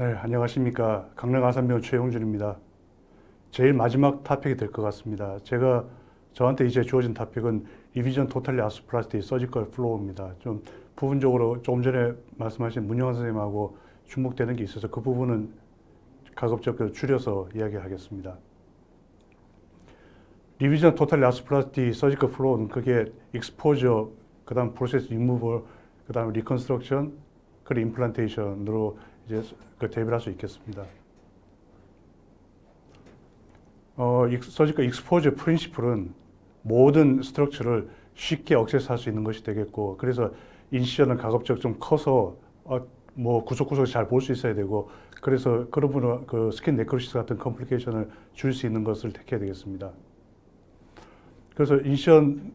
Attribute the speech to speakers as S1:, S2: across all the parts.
S1: 네, 안녕하십니까. 강릉 아산병원 최용준입니다. 제일 마지막 토픽이 될 것 같습니다. 저한테 이제 주어진 토픽은 리비전 토탈리 아스플라스티 서지컬 플로우입니다. 좀 부분적으로 조금 전에 말씀하신 문영환 선생님하고 중복되는 게 있어서 그 부분은 가급적 줄여서 이야기하겠습니다. 리비전 토탈리 아스플라스티 서지컬 플로우는 그게 익스포저, 그 다음 프로세스 리무벌, 그 다음 리컨스트럭션, 그리고 임플란테이션으로 이제 대비를 할 수 있겠습니다. 서지컬 익스포저 프린시플은 모든 스트럭처를 쉽게 억세스할 수 있는 것이 되겠고, 그래서 인시전은 가급적 좀 커서 구석구석 잘 볼 수 있어야 되고, 그래서 그런 분은 그 스킨 네크로시스 같은 컴플리케이션을 줄 수 있는 것을 택해야 되겠습니다. 그래서 인시전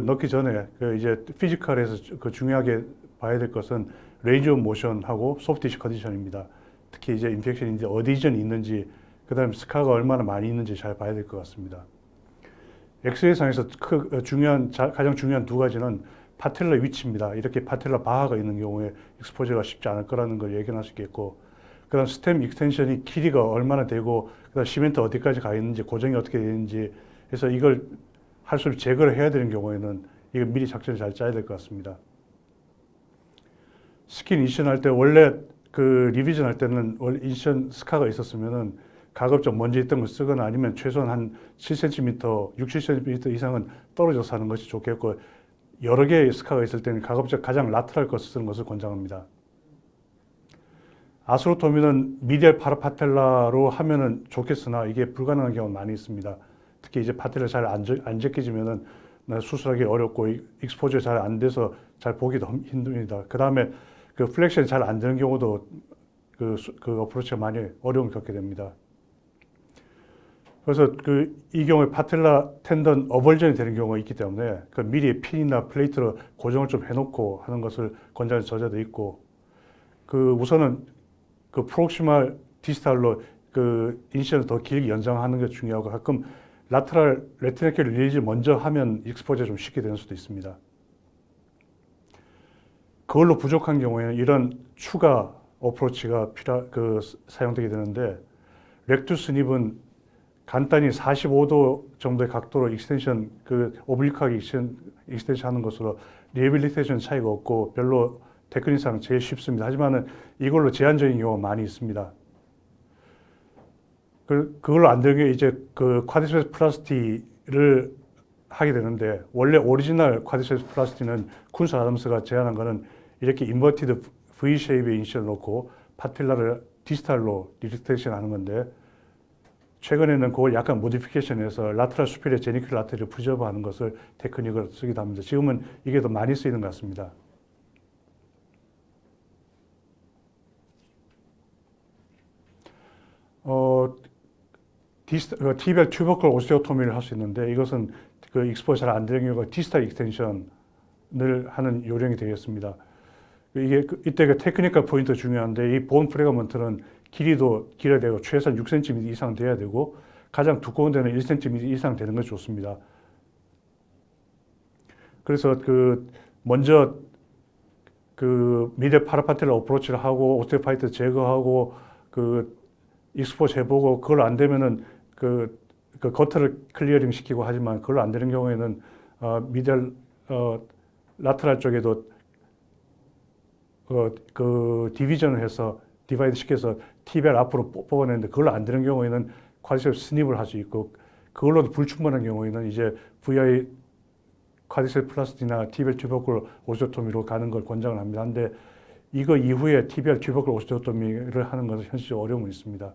S1: 넣기 전에 이제 피지컬에서 중요하게 봐야 될 것은 레인지 오브 모션하고 소프트 티슈 컨디션입니다. 특히 이제 인펙션인지 어디 이전이 있는지, 그 다음에 스카가 얼마나 많이 있는지 잘 봐야 될 것 같습니다. 엑스레이상에서 가장 중요한 두 가지는 파텔라 위치입니다. 이렇게 파텔라 바하가 있는 경우에 익스포저가 쉽지 않을 거라는 걸 예견할 수 있겠고, 그 다음 스템 익스텐션이 길이가 얼마나 되고, 그 다음 시멘트 어디까지 가 있는지, 고정이 어떻게 되는지 해서 이걸 할 수 없이 제거를 해야 되는 경우에는 이거 미리 작전을 잘 짜야 될 것 같습니다. 스킨 인션 할 때 원래 리비전 할 때는 원래 인션 스카가 있었으면은 가급적 먼저 있던 걸 쓰거나 아니면 최소한 한 7cm, 6, 7cm 이상은 떨어져서 하는 것이 좋겠고, 여러 개의 스카가 있을 때는 가급적 가장 라테랄 것을 쓰는 것을 권장합니다. 아스로토미는 미디얼 파라파텔라로 하면은 좋겠으나 이게 불가능한 경우가 많이 있습니다. 특히 이제 파텔라 잘 안 제껴지면은 수술하기 어렵고 익스포저 잘 안 돼서 잘 보기도 힘듭니다. 그 다음에 플렉션이 잘 안 되는 경우도 어프로치가 많이 어려움을 겪게 됩니다. 그래서 이 경우에 파텔라 텐던 어벌전이 되는 경우가 있기 때문에 미리 핀이나 플레이트로 고정을 좀 해놓고 하는 것을 권장해서 저자도 있고, 우선은 프록시말 디스탈로 인시전을 더 길게 연장하는 게 중요하고, 가끔 라테랄 레티네켈 릴리즈 먼저 하면 익스포저 좀 쉽게 되는 수도 있습니다. 그걸로 부족한 경우에는 이런 추가 어프로치가 사용되게 되는데, 렉투스 닙은 간단히 45도 정도의 각도로 익스텐션, 오블리크하게 익스텐션 하는 것으로 리해빌리테이션 차이가 없고 별로 테크닉상 제일 쉽습니다. 하지만은 이걸로 제한적인 경우가 많이 있습니다. 그걸로 안 되는 게 이제 쿼드리세ፕ스 플라스티를 하게 되는데, 원래 오리지널 쿼드리세ፕ스 플라스티는 쿤스 아담스가 제안한 거는 이렇게 인버티드 V 쉐입의 인시를 놓고 파텔라를 디스탈로 리렉테이션 하는 건데, 최근에는 그걸 약간 모디피케이션해서 라테랄 수피리어 제니클 라테를 프리저브 하는 것을 테크닉으로 쓰기도 합니다. 지금은 이게 더 많이 쓰이는 것 같습니다. 티비얼 튜버클 오스테오토미를 할 수 있는데, 이것은 익스포저 잘 안 되는 경우가 디스탈 익스텐션을 하는 요령이 되겠습니다. 이때 테크니컬 포인트 중요한데, 이 본 프레가먼트는 길이도 길어야 되고 최소한 6cm 이상 돼야 되고, 가장 두꺼운 데는 1cm 이상 되는 것이 좋습니다. 그래서 먼저 미디어 파라파텔라 어프로치를 하고 오스테오파이트 제거하고 익스포저 해보고, 그걸 안 되면은 겉을 클리어링 시키고 하지만, 그걸 안 되는 경우에는 미디얼 라테랄 쪽에도 디비전을 해서 디바이드 시켜서 티벨 앞으로 뽑아내는데, 그걸로 안 되는 경우에는 쿼드리셉스 스닙을 할 수 있고, 그걸로도 불충분한 경우에는 이제 VI 쿼드리셉스 플라스티나 티벨 튜버클 오스테오토미로 가는 걸 권장을 합니다. 근데 이거 이후에 티벨 튜버클 오스테오토미를 하는 것은 현실적으로 어려움이 있습니다.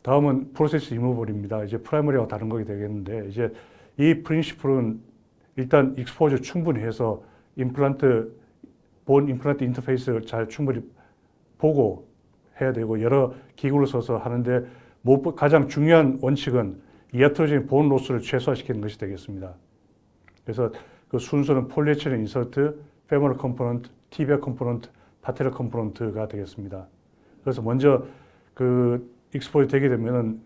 S1: 다음은 프로세스 리무벌입니다. 이제 프라이머리하고 다른 거게 되겠는데, 이제 이 프린시플은 일단 익스포저 충분히 해서 본 임플란트 인터페이스를 잘 충분히 보고 해야 되고, 여러 기구를 써서 하는데, 가장 중요한 원칙은 이아트로적인 본 로스를 최소화시키는 것이 되겠습니다. 그래서 순서는 폴리에틸렌 인서트, 페모럴 컴포넌트, 티비아 컴포넌트, 파텔라 컴포넌트가 되겠습니다. 그래서 먼저 익스포저 되게 되면은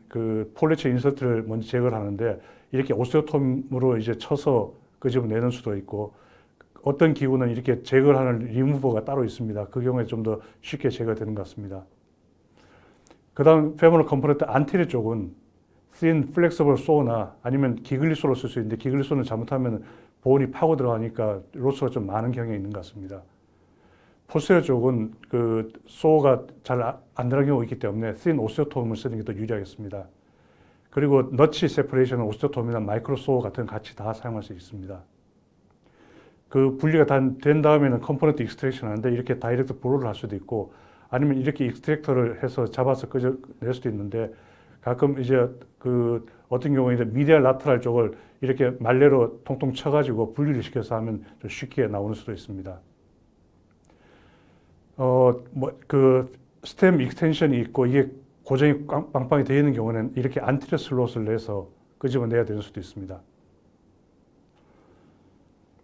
S1: 폴리에틸렌 인서트를 먼저 제거를 하는데, 이렇게 오스테오톰으로 이제 쳐서 끄집어내는 수도 있고, 어떤 기구는 이렇게 제거를 하는 리무버가 따로 있습니다. 그 경우에 좀 더 쉽게 제거되는 것 같습니다. 그 다음 페모럴 컴포넌트 안테리어 쪽은 thin flexible saw나 아니면 기글리 소를 쓸 수 있는데 기글리 소는 잘못하면 보온이 파고 들어가니까 로스가 좀 많은 경향이 있는 것 같습니다. 포스테리어 쪽은 그 소가 잘 안 들어가는 경우가 있기 때문에 thin 오스테오톰을 쓰는 게 더 유리하겠습니다. 그리고 너치 세퍼레이션은 오스테오톰이나 마이크로 소 같은 같이 다 사용할 수 있습니다. 그 분리가 된 다음에는 컴포넌트 익스트랙션 하는데 이렇게 다이렉트 브로를 할 수도 있고 아니면 이렇게 익스트랙터를 해서 잡아서 끄집낼 수도 있는데 가끔 이제 그 어떤 경우에는 미디얼 라테랄 쪽을 이렇게 말레로 통통 쳐가지고 분리를 시켜서 하면 좀 쉽게 나오는 수도 있습니다. 그 스템 익스텐션이 있고 이게 고정이 빵빵이 되어 있는 경우는 이렇게 안티리어 슬롯을 내서 끄집어내야 되는 수도 있습니다.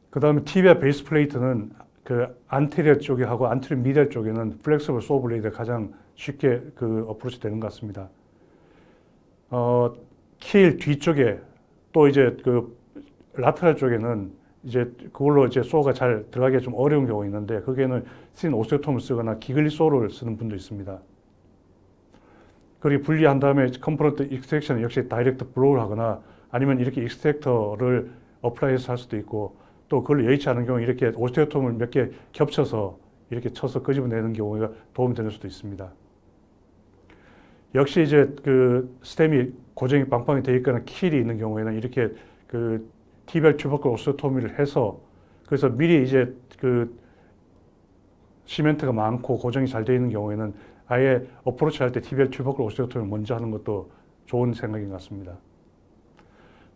S1: 그 다음에 티비아 베이스 플레이트는 그 안테리어 쪽에 하고 안테리어 미디얼 쪽에는 플렉서블 소어 블레이드가 가장 쉽게 그 어프로치 되는 것 같습니다. 킬 뒤쪽에 또 이제 그 라테랄 쪽에는 이제 그걸로 이제 소가 잘 들어가기가 좀 어려운 경우가 있는데 거기에는 신 오스테오톰을 쓰거나 기글리 소를 쓰는 분도 있습니다. 그리고 분리한 다음에 컴포넌트 익스트랙션 역시 다이렉트 블로우를 하거나 아니면 이렇게 익스트랙터를 어플라이해서 할 수도 있고 또 그걸 여의치 않은 경우 이렇게 오스테오톰을 몇 개 겹쳐서 이렇게 쳐서 끄집어내는 경우가 도움이 되는 수도 있습니다. 역시 이제 그 스템이 고정이 빵빵이 되어 있거나 킬이 있는 경우에는 이렇게 그 티벨 튜버클 오스테오토미를 해서 그래서 미리 이제 그 시멘트가 많고 고정이 잘 되어 있는 경우에는 아예 어프로치 할 때 티벨 튜버클 오스테오토미를 먼저 하는 것도 좋은 생각인 것 같습니다.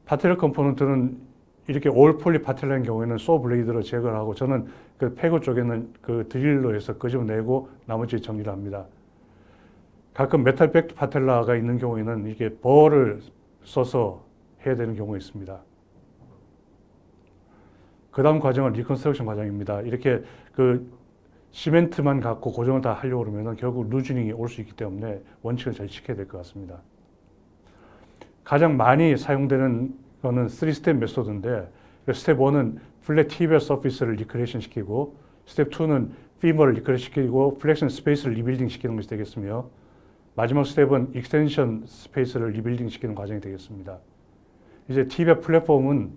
S1: 파텔러 컴포넌트는 이렇게 올 폴리 파텔러인 경우에는 소 블레이드로 제거를 하고 저는 그 페고 쪽에는 그 드릴로 해서 끄집어내고 나머지 정리를 합니다. 가끔 메탈 백드 파텔라가 있는 경우에는 이게 벌을 써서 해야 되는 경우가 있습니다. 그 다음 과정은 리컨스트럭션 과정입니다. 이렇게 그 시멘트만 갖고 고정을 다 하려고 그러면 결국 루즈닝이 올 수 있기 때문에 원칙을 잘 지켜야 될 것 같습니다. 가장 많이 사용되는 거는 3스텝 메소드인데 스텝 1은 플랫 티비얼 서피스를 리크레이션 시키고 스텝 2는 피머를 리크레이션 시키고 플렉션 스페이스를 리빌딩 시키는 것이 되겠으며 마지막 스텝은 익스텐션 스페이스를 리빌딩 시키는 과정이 되겠습니다. 이제 티비아 플랫폼은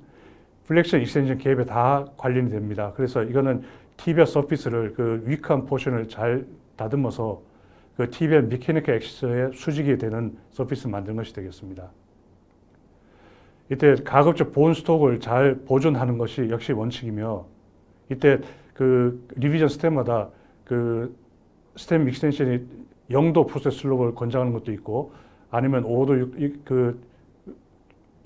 S1: 플렉션 익스텐션 갭에 다 관련이 됩니다. 그래서 이거는 티비아 서피스를 그 위크한 포션을 잘 다듬어서 그 티비아 미케니컬 액시스의 수직이 되는 서피스를 만드는 것이 되겠습니다. 이때 가급적 보온 스톡을 잘 보존하는 것이 역시 원칙이며 이때 그 리비전 스텝마다 그 스텝 익스텐션이 0도 프로세스 슬롭을 권장하는 것도 있고 아니면 5도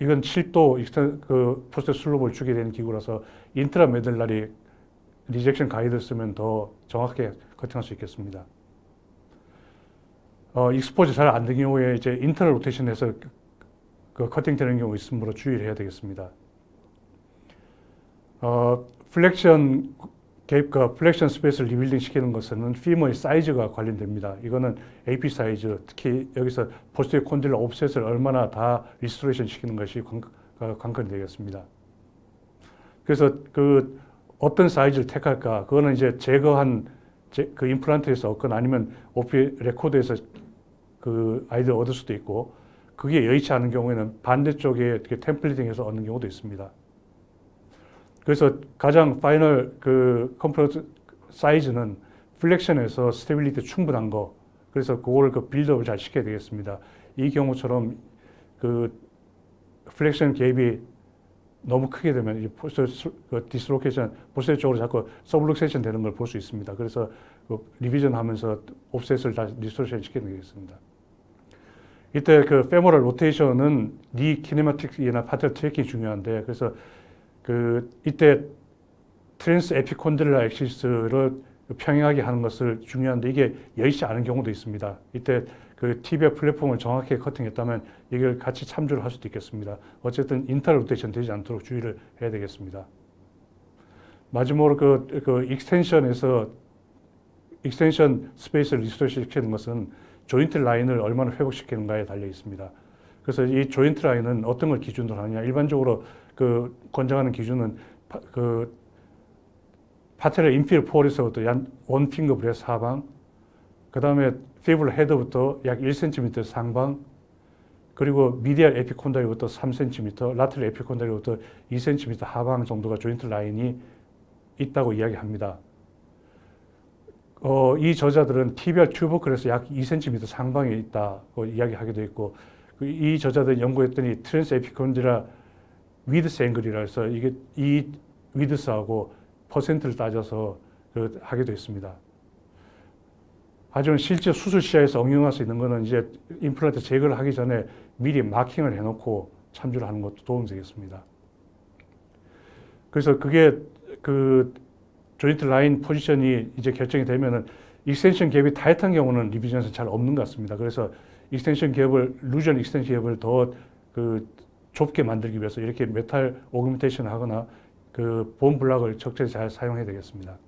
S1: 이건 7도 그 프로세스 슬롭을 주게 되는 기구라서 인트라 메들라리 리젝션 가이드를 쓰면 더 정확하게 커팅할 수 있겠습니다. 익스포즈 잘 안 되는 경우에 이제 인터널 로테이션에서 그 커팅 되는 경우 있으므로 주의를 해야 되겠습니다. 플렉션 갭과 플렉션 스페이스를 리빌딩 시키는 것은 피머의 사이즈가 관련됩니다. 이거는 AP 사이즈, 특히 여기서 포스티어 콘딜러 옵셋을 얼마나 다 리스토레이션 시키는 것이 관건이 되겠습니다. 그래서 그 어떤 사이즈를 택할까? 그거는 이제 제거한 그 임플란트에서 얻거나 아니면 오피 레코드에서 그 아이디어 얻을 수도 있고 그게 여의치 않은 경우에는 반대쪽에 템플릿팅해서 얻는 경우도 있습니다. 그래서 가장 파이널 그 컴포넌트 사이즈는 플렉션에서 스테빌리티 충분한 거. 그래서 그거를 그 빌드업을 잘 시켜야 되겠습니다. 이 경우처럼 그 플렉션 갭이 너무 크게 되면 이 디스로케이션, 보스 쪽으로 자꾸 서블룩세이션 되는 걸 볼 수 있습니다. 그래서 그 리비전 하면서 옵셋을 다시 리스토레이션 시켜야 되겠습니다. 이때 그 페모럴 로테이션은 니 키네마틱이나 파텔 트래킹이 중요한데 그래서 그 이때 트랜스 에피콘딜라 액시스를 평행하게 하는 것을 중요한데 이게 여의치 않은 경우도 있습니다. 이때 그 티비아 플랫폼을 정확하게 커팅했다면 이걸 같이 참조를 할 수도 있겠습니다. 어쨌든 인터널 로테이션 되지 않도록 주의를 해야 되겠습니다. 마지막으로 그 익스텐션에서 익스텐션 스페이스를 리스토레이션 시키는 것은 조인트 라인을 얼마나 회복시키는가에 달려 있습니다. 그래서 이 조인트 라인은 어떤 걸 기준으로 하느냐? 일반적으로 그 권장하는 기준은 그 파테럴 인필 폴에서부터 약 1핑거 브레스 하방, 그 다음에 피블 헤드부터 약 1cm 상방, 그리고 미디얼 에피콘다리부터 3cm, 라테럴 에피콘다리부터 2cm 하방 정도가 조인트 라인이 있다고 이야기합니다. 이 저자들은 티비알 튜버클에서 약 2cm 상방에 있다고 이야기하기도 했고, 이 저자들은 연구했더니 트랜스 에피콘드라 위드스 앵글이라 해서 이게 이 위드스하고 퍼센트를 따져서 하기도 했습니다. 하지만 실제 수술 시야에서 응용할 수 있는 것은 이제 임플란트 제거를 하기 전에 미리 마킹을 해놓고 참조를 하는 것도 도움이 되겠습니다. 그래서 그게 그 조인트 라인 포지션이 이제 결정이 되면은 익스텐션 갭이 타이트한 경우는 리비전에서 잘 없는 것 같습니다. 그래서 익스텐션 갭을 루전 익스텐션 갭을 더 좁게 만들기 위해서 이렇게 메탈 오그멘테이션을 하거나 그 본 블락을 적절히 잘 사용해야 되겠습니다.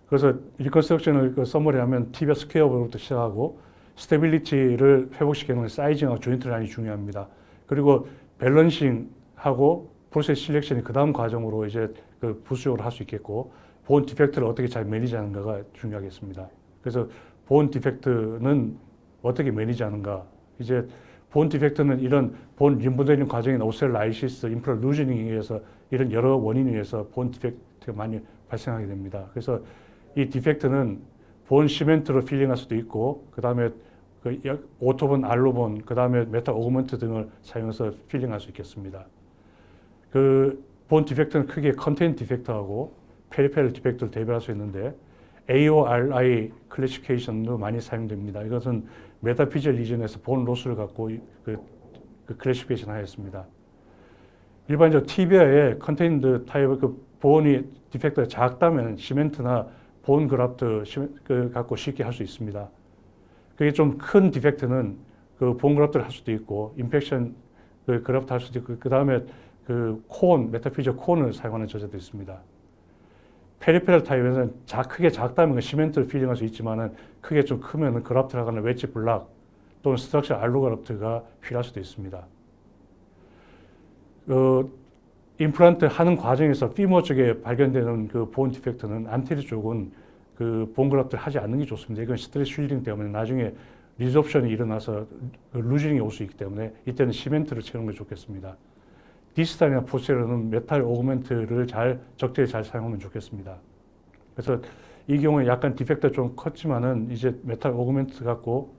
S1: 그래서 리컨스트럭션을 서머리하면 티비아 스퀘어부터 시작하고 스테빌리티를 회복시키는 사이징하고 조인트 라인이 중요합니다. 그리고 밸런싱하고 프로세스 실렉션이 그 다음 과정으로 이제 그 부수적으로 할 수 있겠고, 본 디펙트를 어떻게 잘 매니지하는가가 중요하겠습니다. 그래서 본 디펙트는 어떻게 매니지하는가, 이제 본 디펙트는 이런 본 림보되는 과정인 오셀라이시스, 인프라 루즈닝에 의해서 이런 여러 원인에 의해서 본 디펙트가 많이 발생하게 됩니다. 그래서 이 디펙트는 본 시멘트로 필링할 수도 있고, 그 다음에 오토본, 알로본, 그 다음에 메탈 오그먼트 등을 사용해서 필링할 수 있겠습니다. 본 디펙트는 크게 컨테인 디펙트하고 페리페럴 디펙트를 대별할 수 있는데 AORI 클래시피케이션도 많이 사용됩니다. 이것은 메타피지얼 리전에서 본 로스를 갖고 클래시피케이션 하였습니다. 일반적으로 티비아의 컨테인드 타입의 본이 디펙트가 작다면 시멘트나 본 그раф트 갖고 쉽게 할 수 있습니다. 그게 좀 큰 디펙트는 본 그раф트를 할 수도 있고, 인펙션 그раф트 할 수도 있고, 그 다음에 메타피지얼 콘을 사용하는 저자도 있습니다. 페리페럴 타입에서는 크게 작다면 시멘트를 필링할 수 있지만은 크게 좀 크면 그раф트를 하거나 웨지 블락 또는 스트럭처 알로그раф트가 필요할 수도 있습니다. 임플란트 하는 과정에서 피머 쪽에 발견되는 본 디펙트는 안테리 쪽은 본 그раф트를 하지 않는 게 좋습니다. 이건 스트레스 쉴딩 때문에 나중에 리sorption이 일어나서 루징이 올 수 있기 때문에 이때는 시멘트를 채우는 게 좋겠습니다. 디스탈이나 포스테럴은 메탈 오그멘트를 적절히 잘 사용하면 좋겠습니다. 그래서 이 경우에 약간 디펙트가 좀 컸지만은 이제 메탈 오그멘트 갖고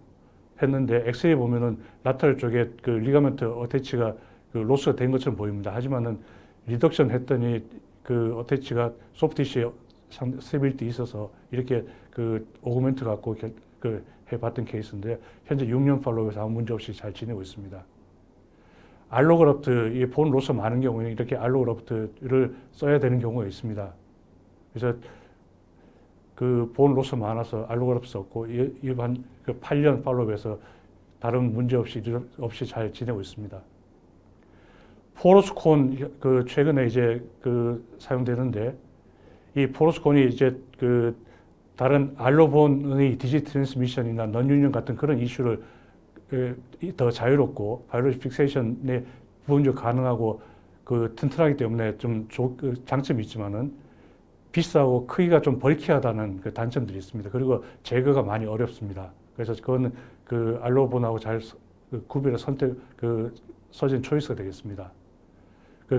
S1: 했는데 엑스레이 보면은 라테럴 쪽에 리가멘트 어태치가 로스가 된 것처럼 보입니다. 하지만은 리덕션 했더니 어태치가 소프티시에 스테빌리티 있어서 이렇게 오그멘트 갖고 해봤던 케이스인데 현재 6년 팔로우에서 아무 문제 없이 잘 지내고 있습니다. 알로그раф트, 이 본 로스 많은 경우에는 이렇게 알로그раф트를 써야 되는 경우가 있습니다. 그래서 본 로스 많아서 알로그раф트 썼고, 일반 8년 팔로우에서 다른 문제 없이 잘 지내고 있습니다. 포로스콘 최근에 이제 사용되는데, 이 포로스콘이 이제 다른 알로본의 디지 트랜스미션이나 넌유니언 같은 그런 이슈를 더 자유롭고 바이러스 픽세이션에 부분적으로 가능하고 튼튼하기 때문에 좀 장점이 있지만은 비싸고 크기가 좀 벌키하다는 단점들이 있습니다. 그리고 제거가 많이 어렵습니다. 그래서 그거는 알로본하고 잘 구별해 서진 초이스가 되겠습니다.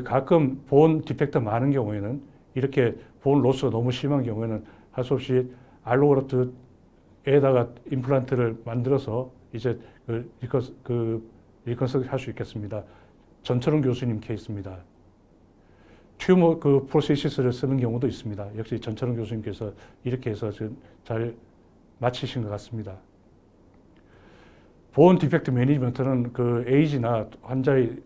S1: 가끔 본 디펙트 많은 경우에는 이렇게 본 로스가 너무 심한 경우에는 할 수 없이 알로그раф트에다가 임플란트를 만들어서 이제 리컨스트럭트 할 수 있겠습니다. 전철웅 교수님 케이스입니다. 튜머 프로세시스를 쓰는 경우도 있습니다. 역시 전철웅 교수님께서 이렇게 해서 잘 마치신 것 같습니다. 본 디펙트 매니지먼트는 에이지나 환자의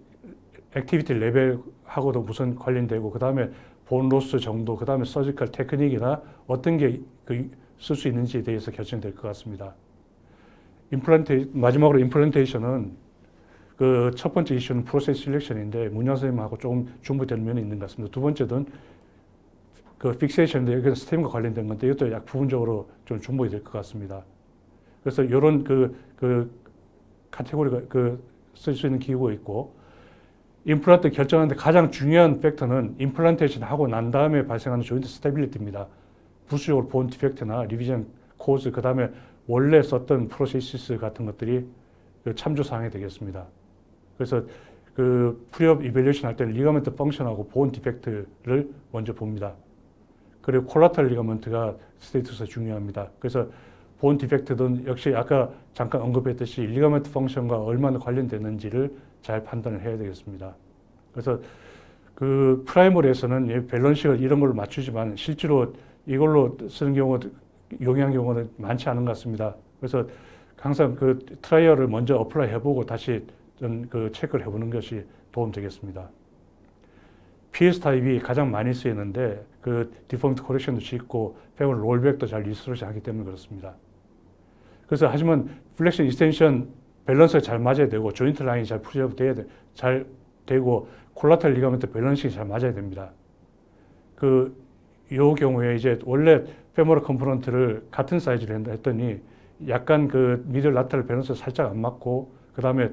S1: 액티비티 레벨하고도 우선 관련되고, 그 다음에 본 로스 정도, 그 다음에 서지컬 테크닉이나 어떤 게 쓸 수 있는지에 대해서 결정될 것 같습니다. 마지막으로 임플란테이션은 첫 번째 이슈는 프로세스 실렉션인데 문현 선생님하고 조금 중복되는 면이 있는 것 같습니다. 두 번째는 픽세이션인데 여기서 스템과 관련된 건데 이것도 약 부분적으로 좀 중복이 될 것 같습니다. 그래서 이런 카테고리가 쓸 수 있는 기구가 있고, 임플란트 결정하는데 가장 중요한 팩터는 임플란테이션 하고 난 다음에 발생하는 조인트 스테빌리티입니다. 부수적으로 본 디펙트나 리비전 코즈, 그 다음에 원래 썼던 프로세시스 같은 것들이 그 참조 사항이 되겠습니다. 그래서 그 프리업 이밸류에이션 할 때는 리가멘트 펑션하고 본 디펙트를 먼저 봅니다. 그리고 콜라테럴 리가먼트가 스테이투스가 중요합니다. 그래서 본 디펙트든 역시 아까 잠깐 언급했듯이 리가멘트 펑션과 얼마나 관련되는지를 잘 판단을 해야 되겠습니다. 그래서 그 프라이머리에서는 밸런식을 이런 걸로 맞추지만 실제로 이걸로 쓰는 경우가 용이한 경우는 많지 않은 것 같습니다. 그래서 항상 그 트라이얼을 먼저 어플라이 해보고 다시 좀 그 체크를 해보는 것이 도움되겠습니다. PS 타입이 가장 많이 쓰이는데 그 디포미티 코렉션도 쉽고 페이블 롤백도 잘 리스토레이션 하기 때문에 그렇습니다. 그래서 하지만 플렉션 익스텐션 밸런스가 잘 맞아야 되고 조인트 라인이 잘 풀업 돼야 돼, 잘 되고 콜라테럴 리가멘트 밸런싱이 잘 맞아야 됩니다. 요 경우에 이제 원래 페모럴 컴포넌트를 같은 사이즈로 했더니 약간 그 미들 라테럴 밸런스 살짝 안 맞고 그 다음에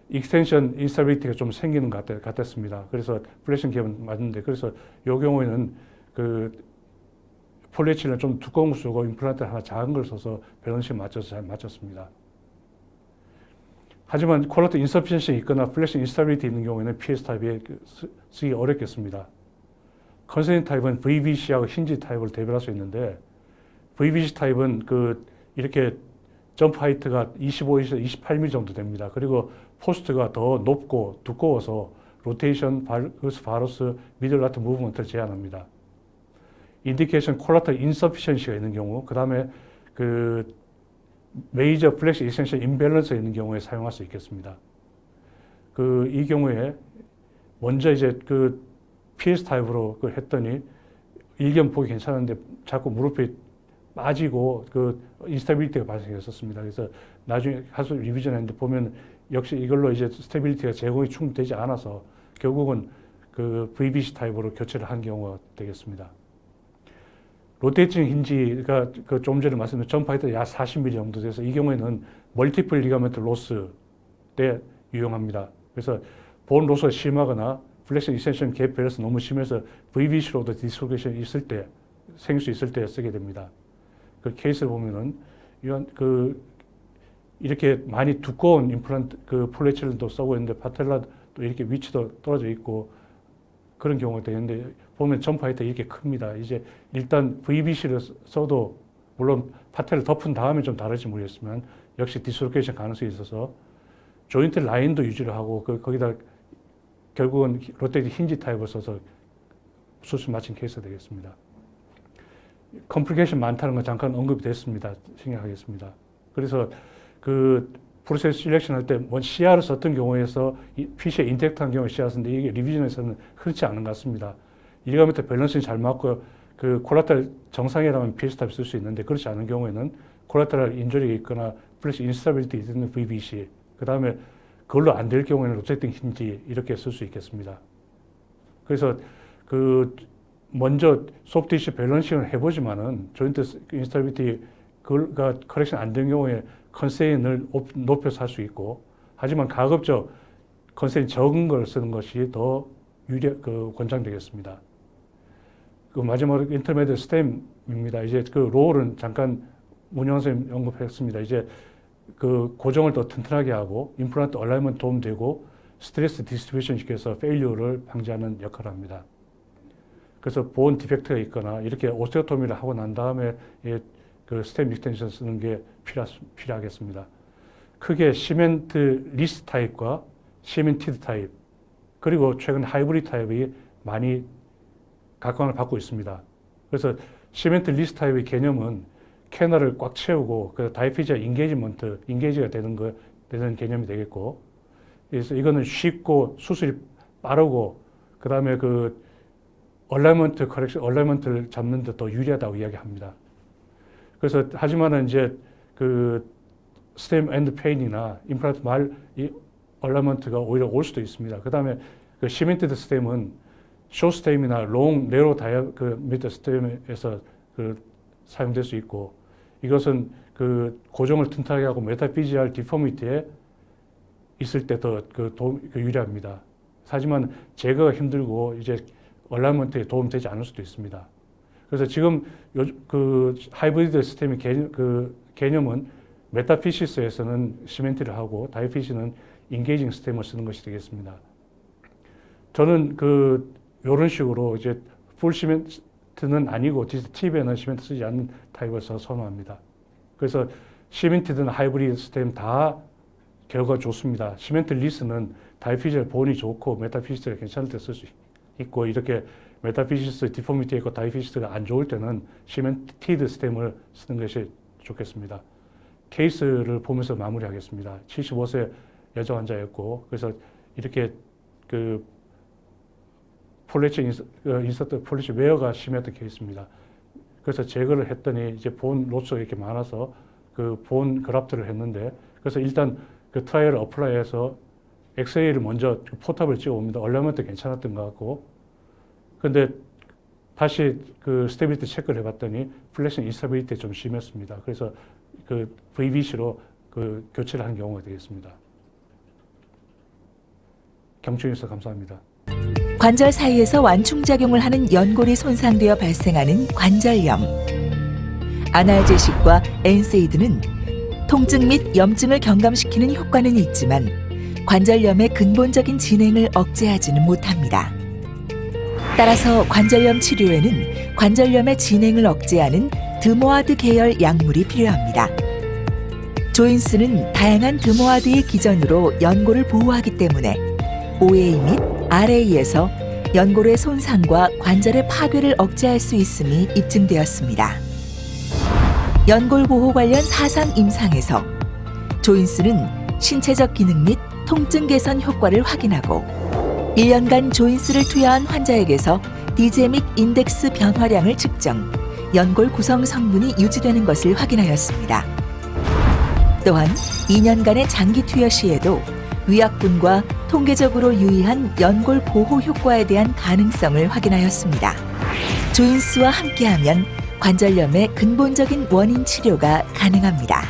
S1: 익스텐션 인스타빌리티가 좀 생기는 것 같았습니다. 그래서 플렉션 갭은 맞는데 그래서 요 경우에는 그 폴리에틸렌을 좀 두꺼운 거 쓰고 임플란트 하나 작은 걸 써서 밸런싱 맞춰서 잘 맞췄습니다. 하지만 콜라테 인서피션시 있거나 플렉션 인스타빌리티 있는 경우에는 PS 타입이 쓰기 어렵겠습니다. 컨센트 타입은 VBC하고 힌지 타입을 대별할 수 있는데 VBC 타입은 그 이렇게 점프 하이트가 25에서 28mm 정도 됩니다. 그리고 포스트가 더 높고 두꺼워서 로테이션, 바로스, 미들 라트 무브먼트를 제한합니다. 인디케이션 콜라테럴 인서피션시가 있는 경우, 그 다음에 그 메이저 플렉시 이센셜 임밸런스가 있는 경우에 사용할 수 있겠습니다. 이 경우에 먼저 이제 그 PS 타입으로 했더니 일견 보기 괜찮은데 자꾸 무릎이 빠지고 그 인스타빌리티가 발생했었습니다. 그래서 나중에 하수 리비전 했는데 보면 역시 이걸로 이제 스테빌리티가 제공이 충분되지 않아서 결국은 그 VBC 타입으로 교체를 한 경우가 되겠습니다. 로테이팅 힌지가 그 좀 전에 말씀드린 점프 하이트 약 40mm 정도 돼서 이 경우에는 멀티플 리가멘트 로스 때 유용합니다. 그래서 본 로스가 심하거나 플렉션 이센션 갭 밸런스 너무 심해서 VBC로도 디스로케이션이 있을 때 생길 수 있을 때 쓰게 됩니다. 그 케이스를 보면은 이런 이렇게 많이 두꺼운 임플란트 그 폴리에틸렌도 쓰고 있는데 파텔라도 이렇게 위치도 떨어져 있고 그런 경우가 되는데 보면 점프 하이트가 이렇게 큽니다. 이제 일단 VBC를 써도 물론 파텔을 덮은 다음에 좀 다를지 모르겠지만 역시 디스로케이션 가능성이 있어서 조인트 라인도 유지를 하고 거기다 결국은 로테이트 힌지 타입을 써서 수술 마친 케이스가 되겠습니다. 컴플리케이션 많다는 건 잠깐 언급이 됐습니다. 생략하겠습니다. 그래서 그 프로세스 실렉션 할 때 CR을 썼던 경우에서 PC에 인텍트한 경우에 CR 쓰는데 이게 리비전에서는 그렇지 않은 것 같습니다. 리가멘트 밸런스는 잘 맞고 그 콜라테럴 정상이라면 PS 타입 쓸 수 있는데 그렇지 않은 경우에는 콜라테럴 인저리가 있거나 플래시 인스타빌리티 있는 VBC 그 다음에 그걸로 안 될 경우에는 로테이팅 힌지 이렇게 쓸 수 있겠습니다. 그래서 먼저 소프트 티슈 밸런싱을 해보지만은 조인트 인스타빌리티가 커렉션 안 된 경우에 컨세인을 높여서 할 수 있고 하지만 가급적 컨세인 적은 걸 쓰는 것이 더 권장되겠습니다. 마지막으로 인터메디얼 스템입니다. 이제 롤은 잠깐 문영 선생님 언급했습니다. 이제 고정을 더 튼튼하게 하고 임플란트 얼라이먼트 도움되고 스트레스 디스트리뷰션 시켜서 페일리어를 방지하는 역할을 합니다. 그래서 본 디펙트가 있거나 이렇게 오스테오토미를 하고 난 다음에 스템 익스텐션 쓰는 게 필요하겠습니다. 크게 시멘트 리스 타입과 시멘티드 타입 그리고 최근 하이브리드 타입이 많이 각광을 받고 있습니다. 그래서 시멘트 리스 타입의 개념은 캐널을 꽉 채우고 그 다이피지아 인게이지가 되는 개념이 되겠고 그래서 이거는 쉽고 수술이 빠르고 그 다음에 얼라이먼트를 잡는 데 더 유리하다고 이야기합니다. 그래서 하지만은 이제 스템 엔드 페인이나 임플란트 이 얼라이먼트가 오히려 올 수도 있습니다. 그 다음에 시멘티드 스템은 쇼 스템이나 롱 네로 다이아미터 스템에서 사용될 수 있고 이것은 고정을 튼튼하게 하고 메타피지알 디포미티에 있을 때 더 유리합니다. 하지만 제거가 힘들고 이제 얼라이먼트에 도움되지 않을 수도 있습니다. 그래서 지금 그 하이브리드 시스템의 개념은 메타피시스에서는 시멘트를 하고 다이피시는 인게이징 시스템을 쓰는 것이 되겠습니다. 저는 이런 식으로 이제 풀 시멘트는 아니고 팁에는 시멘트 쓰지 않는 타입을 선호합니다. 그래서 시멘트든 하이브리드 시스템 다 결과가 좋습니다. 시멘트 리스는 다이피시스 보온이 좋고 메타피시스가 괜찮을 때 쓸 수 있고, 이렇게 메타피시스 디포미티가 있고 다이피시스가 안 좋을 때는 시멘티드 시스템을 쓰는 것이 좋겠습니다. 케이스를 보면서 마무리하겠습니다. 75세 여자 환자였고, 그래서 이렇게 인서트 폴리치 웨어가 심했던 케이스입니다. 그래서 제거를 했더니 이제 본 로스가 이렇게 많아서 본 그раф트를 했는데, 그래서 일단 트라이얼을 어플라이해서 엑스레이를 먼저 포탑을 찍어봅니다. 얼라이먼트 괜찮았던 것 같고, 근데 다시 스테빌리티 체크를 해봤더니 플렉션 인스타빌리티 좀 심했습니다. 그래서 VBC로 교체를 한 경우가 되겠습니다. 경청해 주셔서 감사합니다.
S2: 관절 사이에서 완충작용을 하는 연골이 손상되어 발생하는 관절염. 아날제식과 엔세이드는 통증 및 염증을 경감시키는 효과는 있지만 관절염의 근본적인 진행을 억제하지는 못합니다. 따라서 관절염 치료에는 관절염의 진행을 억제하는 드모아드 계열 약물이 필요합니다. 조인스는 다양한 드모아드의 기전으로 연골을 보호하기 때문에 OA 및 RA에서 연골의 손상과 관절의 파괴를 억제할 수 있음이 입증되었습니다. 연골 보호 관련 4상 임상에서 조인스는 신체적 기능 및 통증 개선 효과를 확인하고 1년간 조인스를 투여한 환자에게서 디제믹 인덱스 변화량을 측정, 연골 구성 성분이 유지되는 것을 확인하였습니다. 또한 2년간의 장기 투여 시에도 위약분과 통계적으로 유의한 연골 보호 효과에 대한 가능성을 확인하였습니다. 조인스와 함께하면 관절염의 근본적인 원인 치료가 가능합니다.